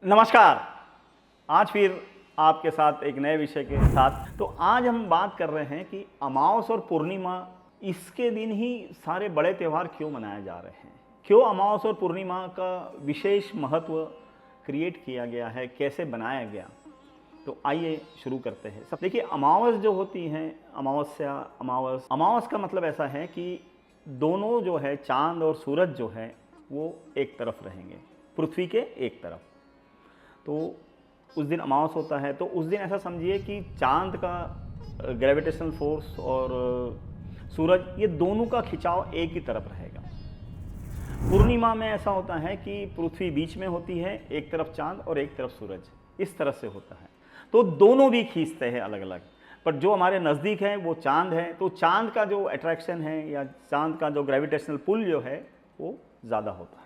नमस्कार। आज फिर आपके साथ एक नए विषय के साथ। तो आज हम बात कर रहे हैं कि अमावस और पूर्णिमा, इसके दिन ही सारे बड़े त्यौहार क्यों मनाए जा रहे हैं, क्यों अमावस और पूर्णिमा का विशेष महत्व क्रिएट किया गया है, कैसे बनाया गया। तो आइए शुरू करते हैं। सब देखिए, अमावस जो होती है, अमावस का मतलब ऐसा है कि दोनों जो है, चांद और सूरज जो है वो एक तरफ रहेंगे, पृथ्वी के एक तरफ। तो उस दिन अमावस होता है, तो उस दिन ऐसा समझिए कि चांद का ग्रेविटेशनल फोर्स और सूरज, ये दोनों का खिंचाव एक ही तरफ रहेगा। पूर्णिमा में ऐसा होता है कि पृथ्वी बीच में होती है, एक तरफ चांद और एक तरफ सूरज, इस तरह से होता है। तो दोनों भी खींचते हैं अलग अलग, पर जो हमारे नज़दीक है वो चांद है। तो चांद का जो अट्रैक्शन है या चांद का जो ग्रेविटेशनल पुल जो है वो ज़्यादा होता है।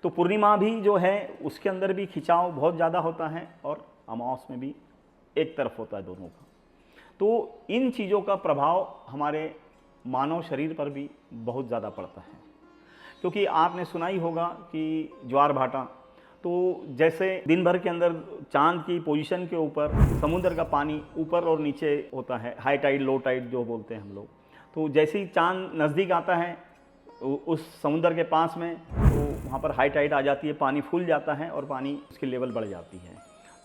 तो पूर्णिमा भी जो है उसके अंदर भी खिंचाव बहुत ज़्यादा होता है और अमावस में भी एक तरफ होता है दोनों का। तो इन चीज़ों का प्रभाव हमारे मानव शरीर पर भी बहुत ज़्यादा पड़ता है, क्योंकि आपने सुना ही होगा कि ज्वार भाटा, तो जैसे दिन भर के अंदर चांद की पोजीशन के ऊपर समुद्र का पानी ऊपर और नीचे होता है, हाई टाइड लो टाइड जो बोलते हैं हम लोग। तो जैसे ही चांद नज़दीक आता है उस समुद्र के पास में, तो वहाँ पर हाई टाइड आ जाती है, पानी फूल जाता है और पानी उसकी लेवल बढ़ जाती है।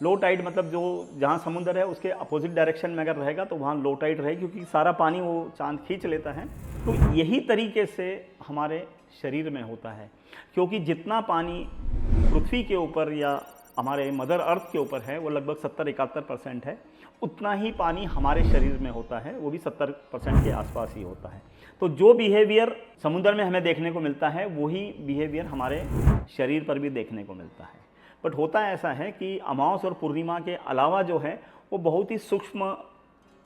लो टाइड मतलब जो जहाँ समुद्र है उसके अपोजिट डायरेक्शन में अगर रहेगा तो वहाँ लो टाइड रहेगी, क्योंकि सारा पानी वो चांद खींच लेता है। तो यही तरीके से हमारे शरीर में होता है, क्योंकि जितना पानी पृथ्वी के ऊपर या हमारे मदर अर्थ के ऊपर है वो लगभग 70-71% है, उतना ही पानी हमारे शरीर में होता है, वो भी 70% के आसपास ही होता है। तो जो बिहेवियर समुद्र में हमें देखने को मिलता है वही बिहेवियर हमारे शरीर पर भी देखने को मिलता है। बट होता ऐसा है कि अमावस और पूर्णिमा के अलावा जो है वो बहुत ही सूक्ष्म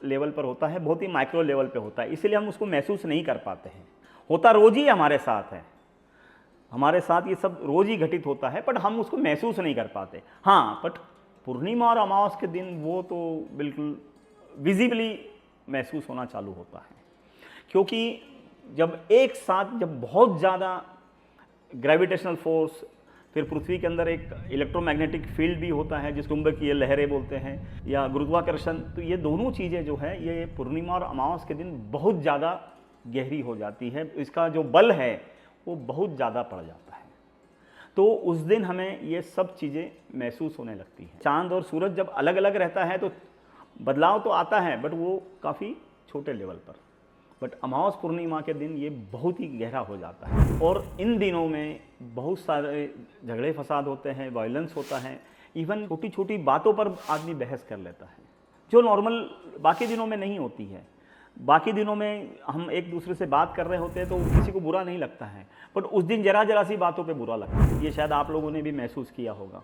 लेवल पर होता है, बहुत ही माइक्रो लेवल पे होता है, इसीलिए हम उसको महसूस नहीं कर पाते हैं। होता रोज ही हमारे साथ है, हमारे साथ ये सब रोज ही घटित होता है, बट हम उसको महसूस नहीं कर पाते। हाँ, बट पूर्णिमा और अमावस के दिन वो तो बिल्कुल विजिबली महसूस होना चालू होता है, क्योंकि जब एक साथ जब बहुत ज़्यादा ग्रेविटेशनल फोर्स, फिर पृथ्वी के अंदर एक इलेक्ट्रोमैग्नेटिक फील्ड भी होता है जिसको चुंबकीय लहरें बोलते हैं, या गुरुत्वाकर्षण, तो ये दोनों चीज़ें जो है ये पूर्णिमा और अमावस के दिन बहुत ज़्यादा गहरी हो जाती है, इसका जो बल है वो बहुत ज़्यादा पड़ जाता है। तो उस दिन हमें ये सब चीज़ें महसूस होने लगती हैं। चांद और सूरज जब अलग अलग रहता है तो बदलाव तो आता है, बट वो काफ़ी छोटे लेवल पर। बट अमावस पूर्णिमा के दिन ये बहुत ही गहरा हो जाता है, और इन दिनों में बहुत सारे झगड़े फसाद होते हैं, वायलेंस होता है, इवन छोटी छोटी बातों पर आदमी बहस कर लेता है, जो नॉर्मल बाकी दिनों में नहीं होती है। बाकी दिनों में हम एक दूसरे से बात कर रहे होते हैं तो किसी को बुरा नहीं लगता है, बट उस दिन जरा जरा सी बातों पे बुरा लगता है। ये शायद आप लोगों ने भी महसूस किया होगा।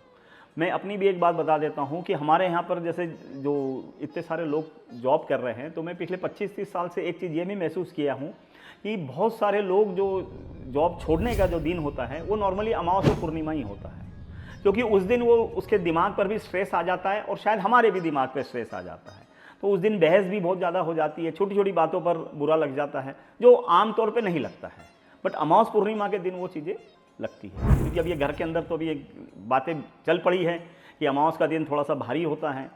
मैं अपनी भी एक बात बता देता हूँ कि हमारे यहाँ पर जैसे जो इतने सारे लोग जॉब कर रहे हैं, तो मैं पिछले 25-30 साल से एक चीज़ ये भी महसूस किया हूँ कि बहुत सारे लोग जो जॉब छोड़ने का जो दिन होता है वो नॉर्मली अमावस और पूर्णिमा ही होता है, क्योंकि उस दिन वो उसके दिमाग पर भी स्ट्रेस आ जाता है और शायद हमारे भी दिमाग पर स्ट्रेस आ जाता है। तो उस दिन बहस भी बहुत ज़्यादा हो जाती है, छोटी छोटी बातों पर बुरा लग जाता है, जो आम तौर पे नहीं लगता है, बट अमावस पूर्णिमा के दिन वो चीज़ें लगती है। क्योंकि अब ये घर के अंदर तो अभी एक बातें चल पड़ी है कि अमावस का दिन थोड़ा सा भारी होता है।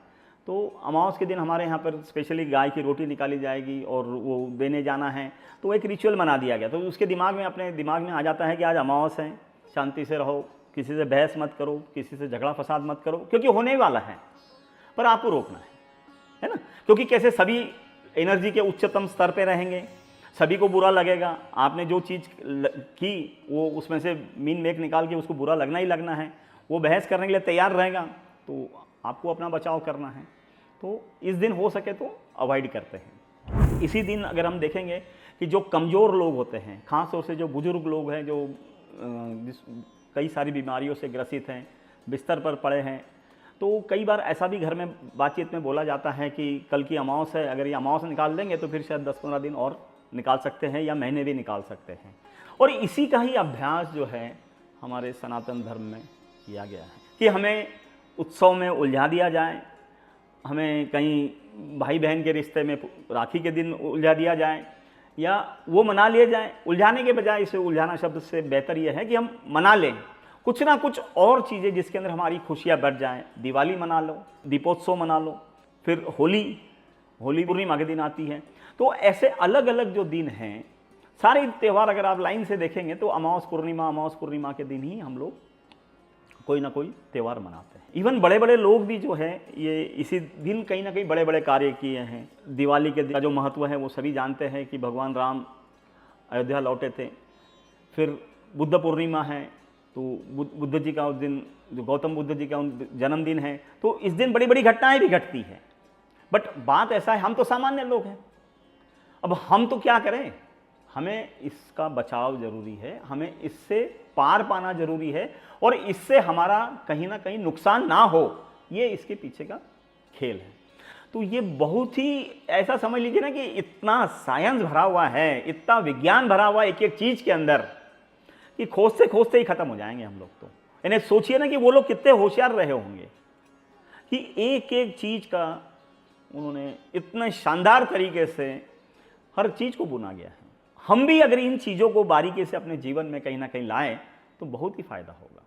तो अमावस के दिन हमारे यहाँ पर स्पेशली गाय की रोटी निकाली जाएगी और वो देने जाना है, तो एक रिचुअल बना दिया गया। तो उसके दिमाग में, अपने दिमाग में आ जाता है कि आज अमावस है, शांति से रहो, किसी से बहस मत करो, किसी से झगड़ा फसाद मत करो, क्योंकि होने वाला है, पर आपको रोकना है ना। क्योंकि कैसे सभी एनर्जी के उच्चतम स्तर पे रहेंगे, सभी को बुरा लगेगा। आपने जो चीज़ की वो उसमें से मीन मेक निकाल के उसको बुरा लगना ही लगना है, वो बहस करने के लिए तैयार रहेगा, तो आपको अपना बचाव करना है। तो इस दिन हो सके तो अवॉइड करते हैं। इसी दिन अगर हम देखेंगे कि जो कमज़ोर लोग होते हैं, ख़ास तौर से जो बुज़ुर्ग लोग हैं, जो कई सारी बीमारियों से ग्रसित हैं, बिस्तर पर पड़े हैं, तो कई बार ऐसा भी घर में बातचीत में बोला जाता है कि कल की अमावस है, अगर ये अमावस निकाल देंगे तो फिर शायद 10-15 दिन और निकाल सकते हैं या महीने भी निकाल सकते हैं। और इसी का ही अभ्यास जो है हमारे सनातन धर्म में किया गया है कि हमें उत्सव में उलझा दिया जाए, हमें कहीं भाई बहन के रिश्ते में राखी के दिन उलझा दिया जाए, या वो मना लिए जाए। उलझाने के बजाय, इसे उलझाना शब्द से बेहतर ये है कि हम मना लें कुछ ना कुछ और चीज़ें जिसके अंदर हमारी खुशियाँ बढ़ जाएं। दिवाली मना लो, दीपोत्सव मना लो, फिर होली पूर्णिमा के दिन आती है। तो ऐसे अलग अलग जो दिन हैं, सारे त्यौहार अगर आप लाइन से देखेंगे तो अमावस पूर्णिमा के दिन ही हम लोग कोई ना कोई त्यौहार मनाते हैं। इवन बड़े बड़े लोग भी जो है ये इसी दिन कहीं ना कहीं बड़े बड़े कार्य किए हैं। दिवाली के दिन का जो महत्व है वो सभी जानते हैं कि भगवान राम अयोध्या लौटे थे। फिर बुद्ध पूर्णिमा है, तो बुद्ध जी का उस दिन, जो गौतम बुद्ध जी का जन्मदिन है, तो इस दिन बड़ी बड़ी घटनाएं भी घटती हैं। बट बात ऐसा है, हम तो सामान्य लोग हैं। अब हम तो क्या करें, हमें इसका बचाव जरूरी है, हमें इससे पार पाना जरूरी है, और इससे हमारा कहीं ना कहीं नुकसान ना हो, ये इसके पीछे का खेल है। तो ये बहुत ही ऐसा समझ लीजिए ना कि इतना साइंस भरा हुआ है, इतना विज्ञान भरा हुआ है एक एक चीज के अंदर, कि खोजते ही खत्म हो जाएंगे हम लोग। तो इन्हें सोचिए ना कि वो लोग कितने होशियार रहे होंगे कि एक एक चीज का उन्होंने इतने शानदार तरीके से हर चीज को बुना गया है। हम भी अगर इन चीजों को बारीकी से अपने जीवन में कहीं ना कहीं लाएं तो बहुत ही फायदा होगा।